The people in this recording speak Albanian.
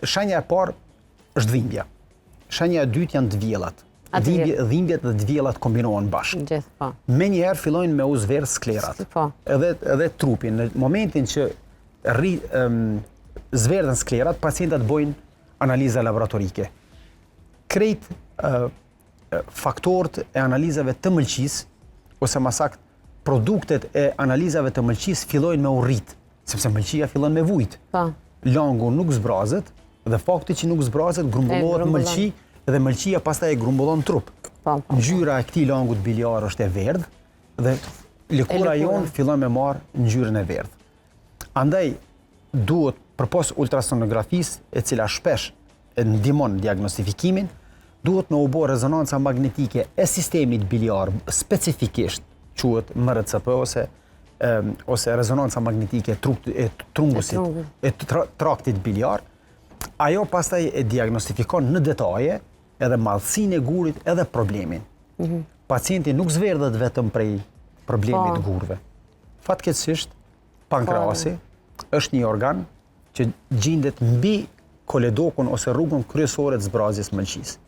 Shenja e parë është dhimbja. Shenja e dytë janë dvjellat. Dhimbjet dhe dvjellat kombinohen bashkë. Gjithë, po. Me njëherë fillojnë me u zverë sklerat. Po. Edhe trupin. Në momentin që zverën sklerat, pacientat bojnë analiza laboratorike. Krejt faktorët e analizave të mëlçisë, ose më saktë, produktet e analizave të mëlçisë fillojnë me u rrit, sepse mëlçia fillon me vujt. Langu nuk zbrazet, dhe fakti që nuk zbrazet grumbullohet mëlçi, dhe mëlçia pastaj e grumbullon trup. Ngjyra e këtij langut biliar është e verdhë, dhe lëkura jonë fillon me marrë ngjyrën e verdhë. Andaj duhet përpos ultrasonografisë, e cila shpesh e ndihmon diagnostifikimin, duhet me u bë rezonanca magnetike e sistemit biliar, specifikisht quhet MRCP ose rezonanca magnetike e trungusit, e traktit biliar. Ajo pastaj e diagnostifikon në detaje edhe madhësinë e gurit edhe problemin. Pacienti nuk zverdhet vetëm prej problemit gurve. Fatkeqësisht, pankreasi është një organ që gjendet mbi koledokun ose rrugën kryesore të zbrazjes mëlçisë.